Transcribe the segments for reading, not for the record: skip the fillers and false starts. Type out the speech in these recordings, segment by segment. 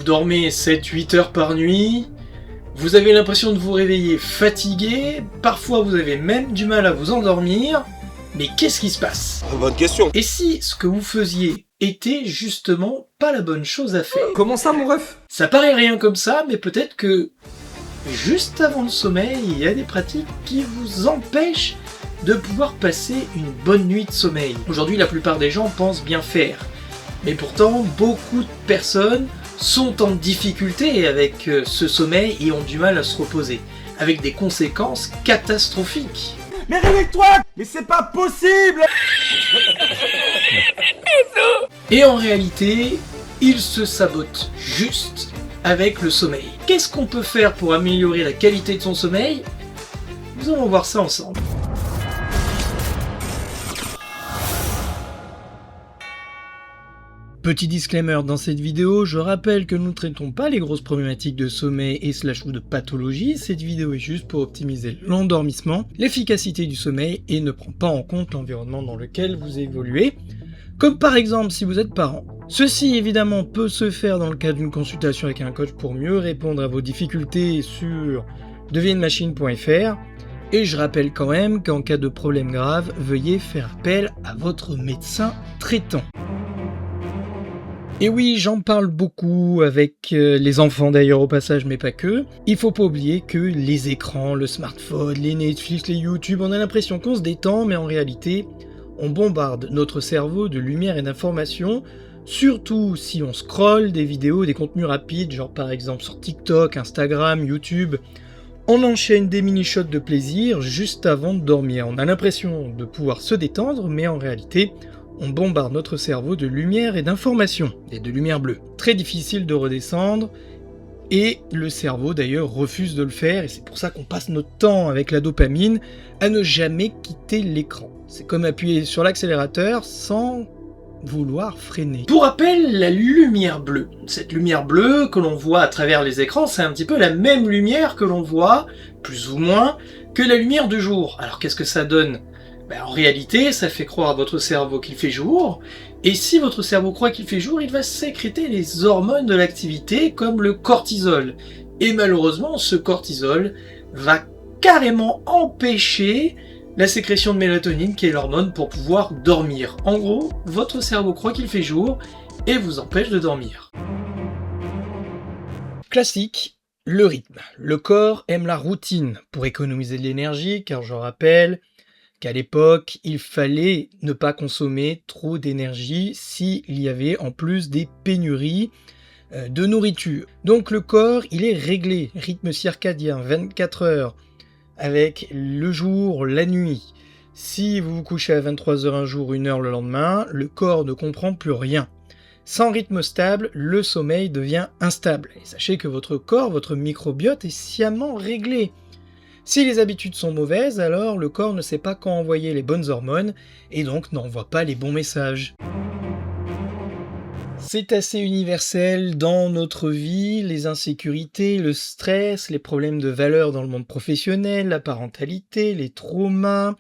Vous dormez 7-8 heures par nuit, vous avez l'impression de vous réveiller fatigué, parfois vous avez même du mal à vous endormir, mais qu'est-ce qui se passe? Bonne question. Et si ce que vous faisiez était justement pas la bonne chose à faire? Comment ça, mon ref? Ça paraît rien comme ça, mais peut-être que juste avant le sommeil, il y a des pratiques qui vous empêchent de pouvoir passer une bonne nuit de sommeil. Aujourd'hui, la plupart des gens pensent bien faire, mais pourtant, beaucoup de personnes sont en difficulté avec ce sommeil et ont du mal à se reposer, avec des conséquences catastrophiques. Mais réveille-toi! Mais c'est pas possible! Et en réalité, ils se sabotent juste avec le sommeil. Qu'est-ce qu'on peut faire pour améliorer la qualité de son sommeil? Nous allons voir ça ensemble. Petit disclaimer dans cette vidéo, je rappelle que nous ne traitons pas les grosses problématiques de sommeil et /ou de pathologie, cette vidéo est juste pour optimiser l'endormissement, l'efficacité du sommeil et ne prend pas en compte l'environnement dans lequel vous évoluez, comme par exemple si vous êtes parent. Ceci évidemment peut se faire dans le cadre d'une consultation avec un coach pour mieux répondre à vos difficultés sur deviennemachine.fr. Et je rappelle quand même qu'en cas de problème grave, veuillez faire appel à votre médecin traitant. Et oui, j'en parle beaucoup avec les enfants d'ailleurs au passage, mais pas que. Il faut pas oublier que les écrans, le smartphone, les Netflix, les YouTube, on a l'impression qu'on se détend, mais en réalité, on bombarde notre cerveau de lumière et d'informations, surtout si on scrolle des vidéos, des contenus rapides, genre par exemple sur TikTok, Instagram, YouTube. On enchaîne des mini-shots de plaisir juste avant de dormir. On a l'impression de pouvoir se détendre, mais en réalité, on bombarde notre cerveau de lumière et d'informations, et de lumière bleue. Très difficile de redescendre, et le cerveau d'ailleurs refuse de le faire, et c'est pour ça qu'on passe notre temps avec la dopamine à ne jamais quitter l'écran. C'est comme appuyer sur l'accélérateur sans vouloir freiner. Pour rappel, la lumière bleue. Cette lumière bleue que l'on voit à travers les écrans, c'est un petit peu la même lumière que l'on voit, plus ou moins, que la lumière du jour. Alors qu'est-ce que ça donne? En réalité, ça fait croire à votre cerveau qu'il fait jour, et si votre cerveau croit qu'il fait jour, il va sécréter les hormones de l'activité, comme le cortisol. Et malheureusement, ce cortisol va carrément empêcher la sécrétion de mélatonine, qui est l'hormone pour pouvoir dormir. En gros, votre cerveau croit qu'il fait jour, et vous empêche de dormir. Classique. Le rythme. Le corps aime la routine pour économiser de l'énergie, car je rappelle qu'à l'époque, il fallait ne pas consommer trop d'énergie s'il y avait en plus des pénuries de nourriture. Donc le corps, il est réglé, rythme circadien, 24 heures, avec le jour, la nuit. Si vous vous couchez à 23h un jour, 1 heure le lendemain, le corps ne comprend plus rien. Sans rythme stable, le sommeil devient instable. Et sachez que votre corps, votre microbiote est sciemment réglé. Si les habitudes sont mauvaises, alors le corps ne sait pas quand envoyer les bonnes hormones et donc n'envoie pas les bons messages. C'est assez universel dans notre vie, les insécurités, le stress, les problèmes de valeur dans le monde professionnel, la parentalité, les traumas,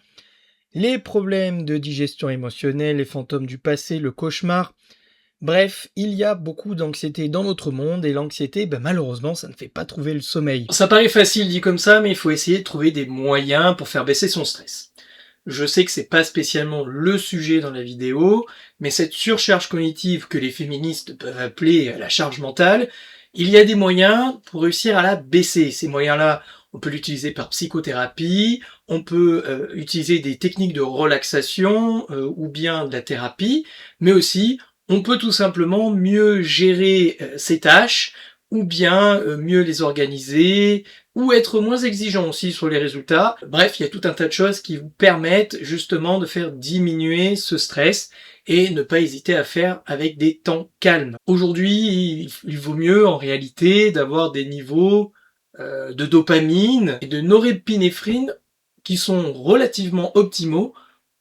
les problèmes de digestion émotionnelle, les fantômes du passé, le cauchemar. Bref, il y a beaucoup d'anxiété dans notre monde, et l'anxiété, malheureusement, ça ne fait pas trouver le sommeil. Ça paraît facile dit comme ça, mais il faut essayer de trouver des moyens pour faire baisser son stress. Je sais que c'est pas spécialement le sujet dans la vidéo, mais cette surcharge cognitive que les féministes peuvent appeler la charge mentale, il y a des moyens pour réussir à la baisser. Ces moyens-là, on peut l'utiliser par psychothérapie, on peut utiliser des techniques de relaxation ou bien de la thérapie, mais aussi on peut tout simplement mieux gérer ses tâches, ou bien mieux les organiser, ou être moins exigeant aussi sur les résultats. Bref, il y a tout un tas de choses qui vous permettent justement de faire diminuer ce stress et ne pas hésiter à faire avec des temps calmes. Aujourd'hui, il vaut mieux en réalité d'avoir des niveaux de dopamine et de norépinéphrine qui sont relativement optimaux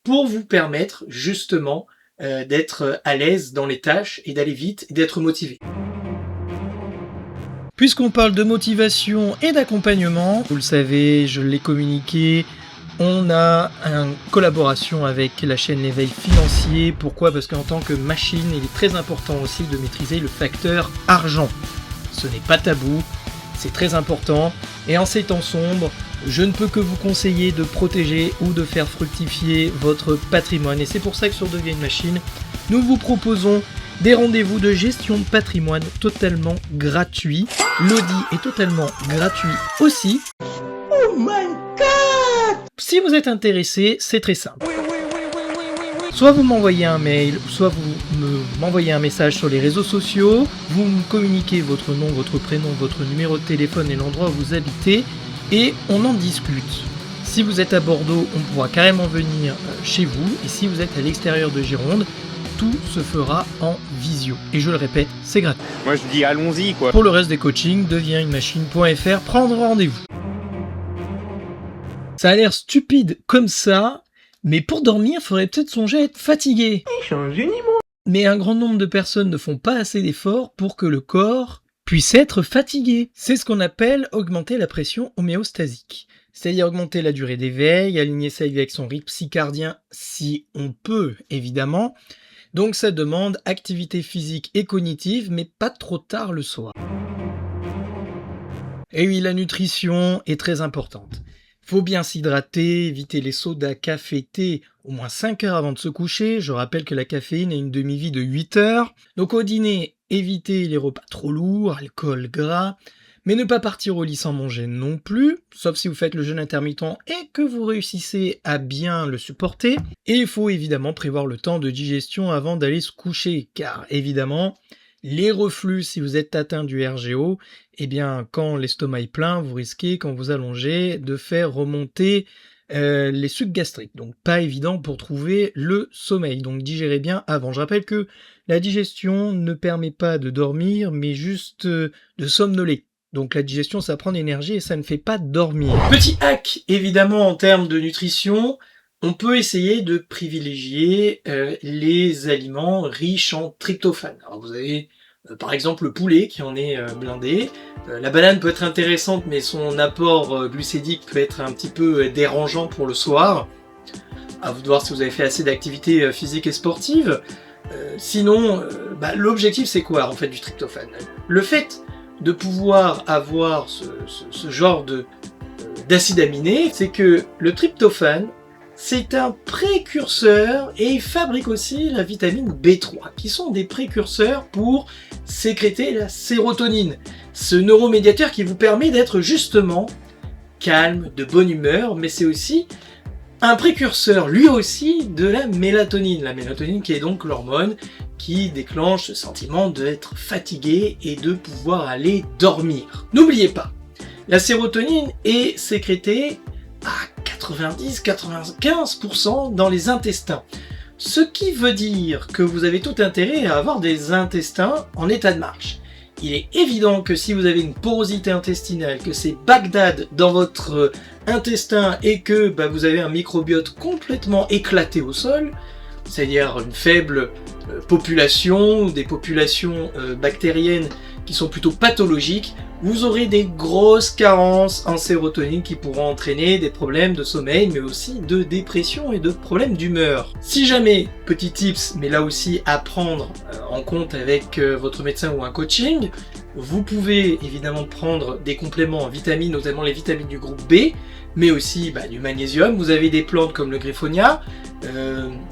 pour vous permettre justement d'être à l'aise dans les tâches et d'aller vite et d'être motivé. Puisqu'on parle de motivation et d'accompagnement, vous le savez, je l'ai communiqué, on a une collaboration avec la chaîne L'éveil financier. Pourquoi ? Parce qu'en tant que machine, il est très important aussi de maîtriser le facteur argent. ce n'est pas tabou, c'est très important, et en ces temps sombres, je ne peux que vous conseiller de protéger ou de faire fructifier votre patrimoine. Et c'est pour ça que sur Deviens une machine, nous vous proposons des rendez-vous de gestion de patrimoine totalement gratuits. L'audit est totalement gratuit aussi. Oh my god! Si vous êtes intéressé, c'est très simple. Soit vous m'envoyez un mail, soit vous m'envoyez un message sur les réseaux sociaux, vous me communiquez votre nom, votre prénom, votre numéro de téléphone et l'endroit où vous habitez, et on en discute. Si vous êtes à Bordeaux, on pourra carrément venir chez vous, et si vous êtes à l'extérieur de Gironde, tout se fera en visio. Et je le répète, c'est gratuit. Moi je dis allons-y quoi. Pour le reste des coachings, deviensunemachine.fr, prendre rendez-vous. Ça a l'air stupide comme ça, mais pour dormir, faudrait peut-être songer à être fatigué. Je suis un génie, moi. Mais un grand nombre de personnes ne font pas assez d'efforts pour que le corps puisse être fatigué. C'est ce qu'on appelle augmenter la pression homéostasique. C'est-à-dire augmenter la durée d'éveil, aligner ça avec son rythme circadien si on peut, évidemment. Donc ça demande activité physique et cognitive, mais pas trop tard le soir. Et oui, la nutrition est très importante. Faut bien s'hydrater, éviter les sodas, café, thé, au moins 5 heures avant de se coucher. Je rappelle que la caféine a une demi-vie de 8 heures. Donc au dîner, évitez les repas trop lourds, alcool, gras, mais ne pas partir au lit sans manger non plus, sauf si vous faites le jeûne intermittent et que vous réussissez à bien le supporter. Et il faut évidemment prévoir le temps de digestion avant d'aller se coucher, car évidemment, les reflux, si vous êtes atteint du RGO, eh bien, quand l'estomac est plein, vous risquez, quand vous allongez, de faire remonter les sucs gastriques. Donc, pas évident pour trouver le sommeil. Donc, digérez bien avant. Je rappelle que la digestion ne permet pas de dormir, mais juste de somnoler. Donc, la digestion, ça prend de l'énergie et ça ne fait pas dormir. Petit hack, évidemment, en termes de nutrition, on peut essayer de privilégier les aliments riches en tryptophane. Alors vous avez par exemple le poulet qui en est blindé. La banane peut être intéressante mais son apport glucidique peut être un petit peu dérangeant pour le soir. À vous de voir si vous avez fait assez d'activités physiques et sportives. Sinon, l'objectif c'est quoi en fait du tryptophane? Le fait de pouvoir avoir ce genre d'acide aminé, c'est que le tryptophane, c'est un précurseur et il fabrique aussi la vitamine B3, qui sont des précurseurs pour sécréter la sérotonine, ce neuromédiateur qui vous permet d'être justement calme, de bonne humeur, mais c'est aussi un précurseur, lui aussi, de la mélatonine. La mélatonine qui est donc l'hormone qui déclenche ce sentiment d'être fatigué et de pouvoir aller dormir. N'oubliez pas, la sérotonine est sécrétée à 90-95% dans les intestins. Ce qui veut dire que vous avez tout intérêt à avoir des intestins en état de marche. Il est évident que si vous avez une porosité intestinale, que c'est Bagdad dans votre intestin et que vous avez un microbiote complètement éclaté au sol, c'est-à-dire une faible population, des populations bactériennes qui sont plutôt pathologiques, vous aurez des grosses carences en sérotonine qui pourront entraîner des problèmes de sommeil, mais aussi de dépression et de problèmes d'humeur. Si jamais, petit tips, mais là aussi à prendre en compte avec votre médecin ou un coaching, vous pouvez évidemment prendre des compléments en vitamines, notamment les vitamines du groupe B, mais aussi du magnésium. Vous avez des plantes comme le griffonia,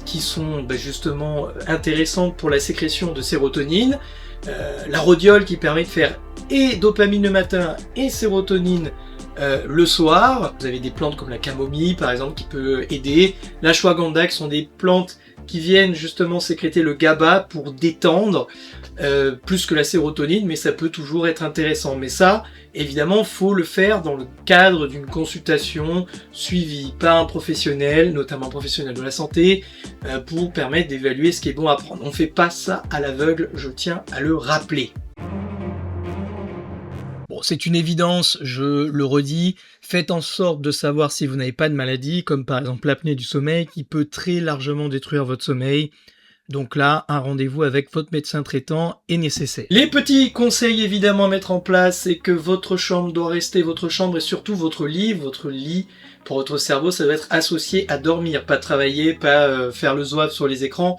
qui sont justement intéressantes pour la sécrétion de sérotonine, la rhodiole qui permet de faire et dopamine le matin et sérotonine le soir. Vous avez des plantes comme la camomille par exemple qui peut aider. La ashwagandha qui sont des plantes qui viennent justement sécréter le GABA pour détendre plus que la sérotonine, mais ça peut toujours être intéressant. Mais ça, évidemment, faut le faire dans le cadre d'une consultation suivie par un professionnel, notamment un professionnel de la santé, pour permettre d'évaluer ce qui est bon à prendre. On ne fait pas ça à l'aveugle, je tiens à le rappeler. Bon, c'est une évidence, je le redis, faites en sorte de savoir si vous n'avez pas de maladie, comme par exemple l'apnée du sommeil, qui peut très largement détruire votre sommeil. Donc là, un rendez-vous avec votre médecin traitant est nécessaire. Les petits conseils évidemment à mettre en place, c'est que votre chambre doit rester votre chambre et surtout votre lit pour votre cerveau, ça doit être associé à dormir, pas travailler, pas faire le zouave sur les écrans,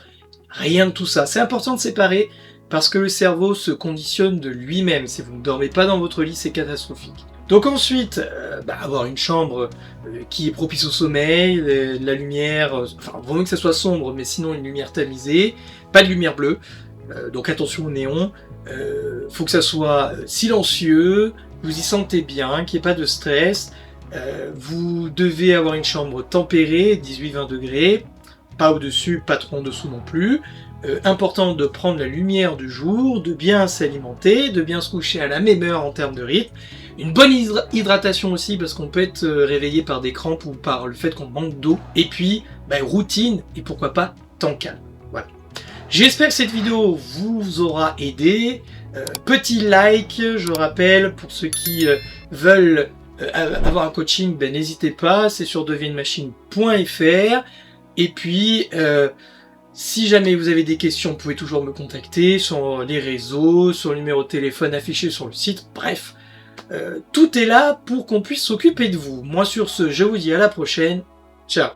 rien de tout ça. C'est important de séparer parce que le cerveau se conditionne de lui-même. Si vous ne dormez pas dans votre lit, c'est catastrophique. Donc ensuite, avoir une chambre qui est propice au sommeil, la lumière, enfin, vaut mieux que ça soit sombre, mais sinon une lumière tamisée, pas de lumière bleue, donc attention au néon, faut que ça soit silencieux, vous y sentez bien, qu'il n'y ait pas de stress, vous devez avoir une chambre tempérée, 18-20 degrés, pas au-dessus, pas trop en dessous non plus. Important de prendre la lumière du jour, de bien s'alimenter, de bien se coucher à la même heure en termes de rythme. Une bonne hydratation aussi, parce qu'on peut être réveillé par des crampes ou par le fait qu'on manque d'eau. Et puis, routine, et pourquoi pas, temps calme. Voilà. J'espère que cette vidéo vous aura aidé. Petit like, je rappelle, pour ceux qui veulent avoir un coaching, n'hésitez pas, c'est sur devienunemachine.fr. Et puis, si jamais vous avez des questions, vous pouvez toujours me contacter sur les réseaux, sur le numéro de téléphone affiché sur le site, bref. Tout est là pour qu'on puisse s'occuper de vous. Moi sur ce, je vous dis à la prochaine. Ciao.